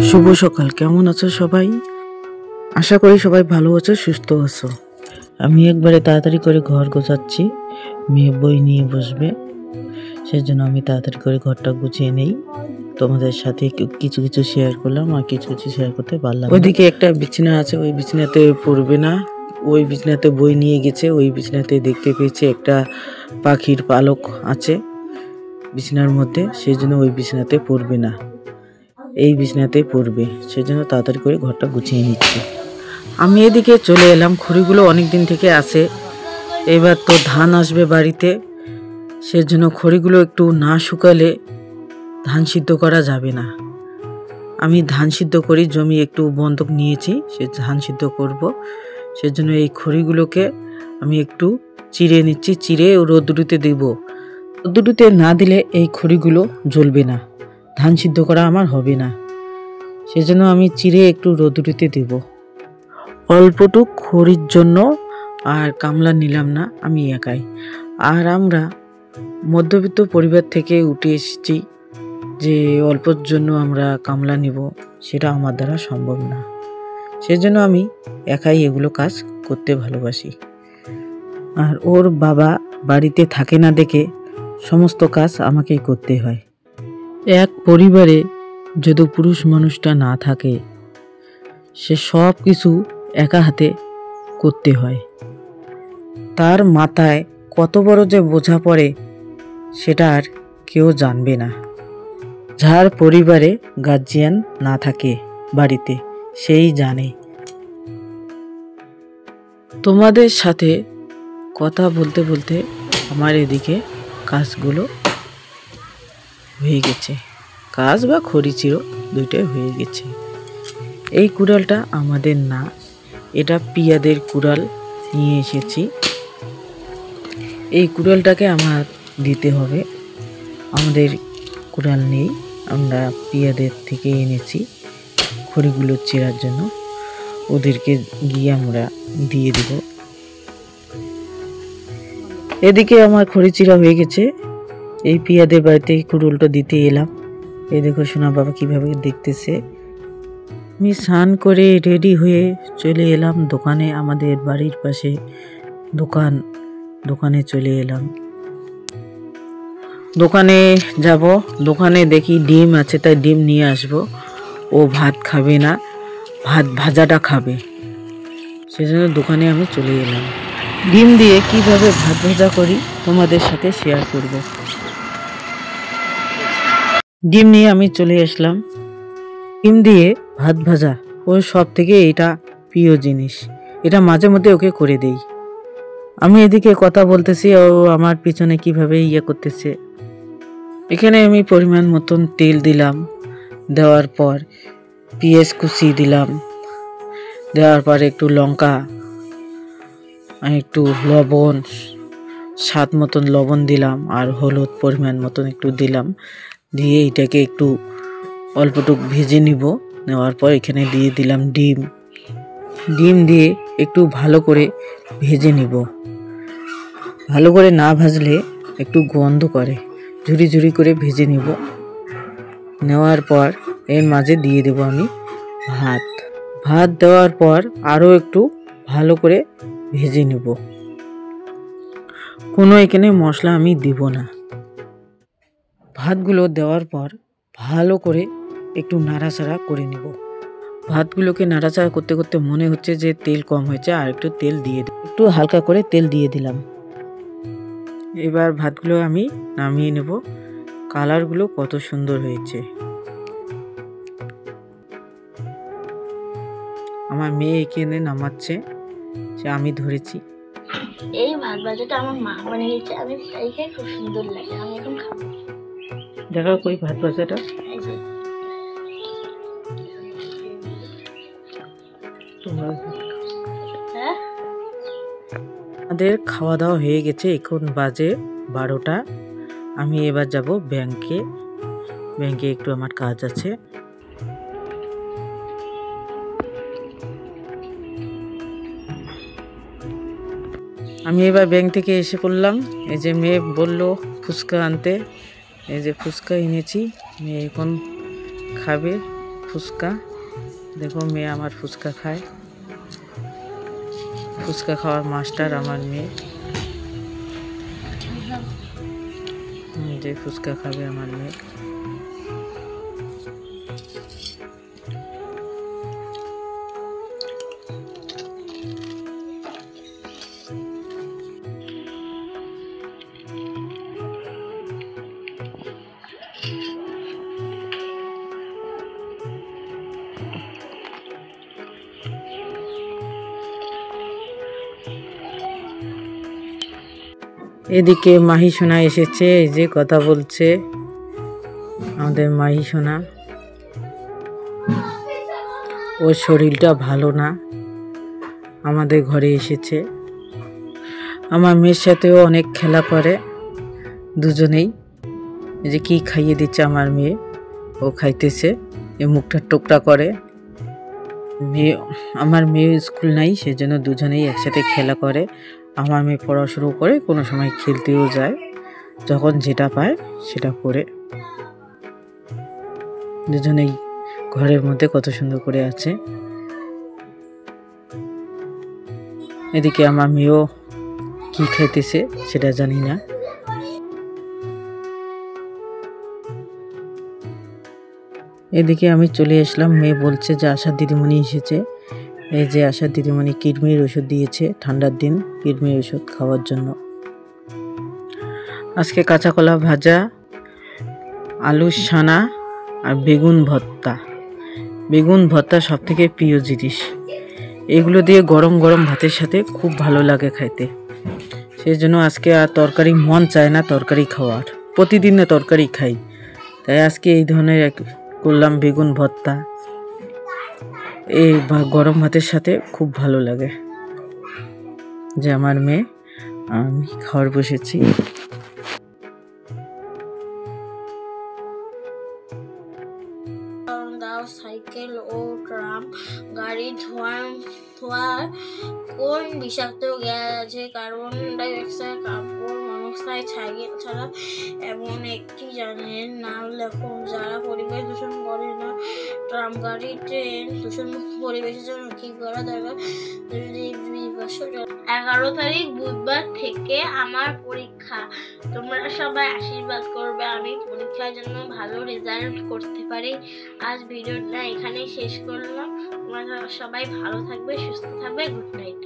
শুভ সকাল। কেমন আছো সবাই? আশা করি সবাই ভালো আছো, সুস্থ আছো। আমি একবারে তাড়াতাড়ি করে ঘর গোছাচ্ছি। মেয়ে বই নিয়ে বসবে, সেজন্য আমি তাড়াতাড়ি করে ঘরটা গুছিয়ে নেই। তোমাদের সাথে কিছু কিছু শেয়ার করলাম আর কিছু কিছু শেয়ার করতে পারলাম। ওইদিকে একটা বিছানা আছে, ওই বিছানাতে পড়বে না। ওই বিছানাতে বই নিয়ে গেছে, ওই বিছানাতে দেখতে পেয়েছে একটা পাখির পালক আছে বিছানার মধ্যে, সেই জন্য ওই বিছানাতে পড়বে না, এই বিছানাতে পড়বে। সেজন্য তাড়াতাড়ি করে ঘরটা গুছিয়ে নিচ্ছি। আমি এদিকে চলে এলাম, খড়িগুলো অনেক দিন থেকে আছে। এবার তো ধান আসবে বাড়িতে, সেজন্য খড়িগুলো একটু না শুকালে ধান সিদ্ধ করা যাবে না। আমি ধান সিদ্ধ করি, জমি একটু বন্ধক নিয়েছি, সে ধান সিদ্ধ করব। সেজন্য এই খড়িগুলোকে আমি একটু চিড়ে নিচ্ছি, চিড়ে রোদ্দুরিতে দেব। রোদ্দুরিতে না দিলে এই খড়িগুলো জ্বলবে না, ধান সিদ্ধ করা আমার হবে না। সেজন্য আমি চিড়ে একটু রোদ্দুরিতে দেব। অল্পটুক খড়ির জন্য আর কামলা নিলাম না, আমি একাই। আর আমরা মধ্যবিত্ত পরিবার থেকে উঠে এসেছি, যে অল্পর জন্য আমরা কামলা নিব, সেটা আমার দ্বারা সম্ভব না। সেজন্য আমি একাই এগুলো কাজ করতে ভালোবাসি। আর ওর বাবা বাড়িতে থাকে না দেখে সমস্ত কাজ আমাকেই করতে হয়। এক পরিবারে যদি পুরুষ মানুষটা না থাকে, সে সব কিছু একা হাতে করতে হয়। তার মাথায় কত বড় যে বোঝা পড়ে সেটা আর কেউ জানবে না। যার পরিবারে গার্জিয়ান না থাকে বাড়িতে, সেই জানে। তোমাদের সাথে কথা বলতে বলতে আমার এদিকে কাজগুলো হয়ে গেছে। কাজ বা খড়ি চিড়ো দুইটাই হয়ে গেছে। এই কুড়ালটা আমাদের না, এটা পিয়াদের কুড়াল নিয়ে এসেছি। এই কুড়ালটাকে আমার দিতে হবে, আমাদের কুড়াল নেই, আমরা পিয়াদের থেকে এনেছি খড়িগুলো চেরার জন্য। ওদেরকে গিয়ে আমরা দিয়ে দেব। এদিকে আমার খড়ি চিরা হয়ে গেছে। এই পিয়াদের বাড়িতে কুড়ালটা দিতে এলাম। এই দেখো সোনা বাবা কিভাবে দেখতেছে। আমি স্নান করে রেডি হয়ে চলে এলাম দোকানে, আমাদের বাড়ির পাশে দোকানে চলে এলাম। দোকানে যাব, দোকানে দেখি ডিম আছে, তাই ডিম নিয়ে আসব। ও ভাত খাবে না, ভাত ভাজাটা খাবে, সেজন্য দোকানে আমি চলে এলাম। ডিম দিয়ে কিভাবে ভাত ভাজা করি তোমাদের সাথে শেয়ার করব। ডিম নিয়ে আমি চলে আসলাম। ডিম দিয়ে ভাত ভাজা ওর সব থেকে এটা প্রিয় জিনিস, এটা মাঝে মধ্যে ওকে করে দেই। আমি এদিকে কথা বলতেছি, ও আমার পিছনে কিভাবে করতেছে। এখানে আমি পরিমাণ মতন তেল দিলাম, দেওয়ার পর পেঁয়াজ কুচি দিলাম, দেওয়ার পর একটু লঙ্কা, একটু লবণ, স্বাদ মতন লবণ দিলাম, আর হলুদ পরিমাণ মতন একটু দিলাম। দিয়ে এটাকে একটু অল্পটুক ভেজে নিব। নেওয়ার পর এখানে দিয়ে দিলাম ডিম দিয়ে একটু ভালো করে ভেজে নিব। ভালো করে না ভাজলে একটু গন্ধ করে, ঝুরি ঝুরি করে ভেজে নিব। নেওয়ার পর এর মাঝে দিয়ে দেব আমি ভাত দেওয়ার পর আরও একটু ভালো করে ভেজে নেব। কোনো এখানে মশলা আমি দিব না। ভাতগুলো দেওয়ার পর ভালো করে একটু নাড়াচাড়া করে নেব। ভাতগুলোকে নাড়াচাড়া করতে করতে মনে হচ্ছে যে তেল কম হয়েছে, আর একটু তেল দিয়ে একটু হালকা করে তেল দিয়ে দিলাম। এবার ভাতগুলো আমি নামিয়ে নেব। কালারগুলো কত সুন্দর হয়েছে। আমার মেয়ে এখানে নামাচ্ছে, সে আমি ধরেছি। এই ভাত ভাজাটা আমার মা বানিয়েছে, আমি খাই, খুব সুন্দর লাগে। আমি এখন খাবো। দেখা কই ভাত ভাজাটা। আমাদের খাওয়া দাওয়া হয়ে গেছে, এখন বাজে 12টা। আমি এবার যাব ব্যাংকে একটু আমার কাজ আছে। আমি এবার ব্যাংক থেকে এসে পড়লাম। এই যে মেয়ে বলল ফুচকা আনতে, এই যে ফুচকা এনেছি, মেয়ে এখন খাবে। ফুচকা। দেখো মেয়ে আমার ফুচকা খায়, ফুচকা খাওয়ার মাস্টার আমার মেয়ে। যে ফুচকা খাবে আমার মেয়ে। এদিকে মাহি সোনা এসেছে, এই যে কথা বলছে আমাদের মাহি সোনা। ওর শরীরটা ভালো না, আমাদের ঘরে এসেছে। আমার মেয়ের সাথেও অনেক খেলা করে দুজনেই। এই যে কি খাইয়ে দিচ্ছে আমার মেয়ে, ও খাইতেছে, এ মুখটা টোকরা করে। আমার মেয়ে স্কুল নাই, সেজন্য দুজনেই একসাথে খেলা করে। আমার মেয়ে পড়াশুনো করে, কোনো সময় খেলতেও যায়, যখন যেটা পায় সেটা করে। দুজনেই ঘরের মধ্যে কত সুন্দর করে আছে। এদিকে আমার মেয়েও কি খাইতেছে সেটা জানি না। এদিকে আমি চলে আসলাম, মেয়ে বলছে যে আশার দিদিমণি এসেছে। এই যে আশার দিদিমণি কিডনির ওষুধ দিয়েছে, ঠান্ডার দিন কিডনির ওষুধ খাওয়ার জন্য। আজকে কাঁচা কলা ভাজা, আলুর সানা আর বেগুন ভর্তা। বেগুন ভর্তা সব থেকে প্রিয় জিনিস, এগুলো দিয়ে গরম গরম ভাতের সাথে খুব ভালো লাগে খাইতে। সেই জন্য আজকে আর তরকারি মন চায় না তরকারি খাওয়ার, প্রতিদিন না তরকারি খাই, তাই আজকে এই ধরনের করলাম বেগুন ভর্তা। এই গরম ভাতের সাথে খুব ভালো লাগে। যে আমার মেয়ে, আমি খাওয়ার বসেছি। সাইকেল ও ট্রাম গাড়ি ধোঁয়ার কোন বিষাক্ত গ্যাস আছে? কার্বন ডাই অক্সাইড, কাপড়, মনোক্সাইড ছাড়া এমন একটি জানের নাম লেখো যারা পরিবেশ দূষণ করে না। ট্রাম, গাড়ি, ট্রেন দূষণ মুক্ত পরিবেশের জন্য কি করা দরকার? 11 তারিখ বুধবার থেকে আমার পরীক্ষা। তোমরা সবাই আশীর্বাদ করবে আমি পরীক্ষার জন্য ভালো রেজাল্ট করতে পারি। আজ ভিডিওটা এখানেই শেষ করলাম। তোমরা সবাই ভালো থাকবে, সুস্থ থাকবে। Good night.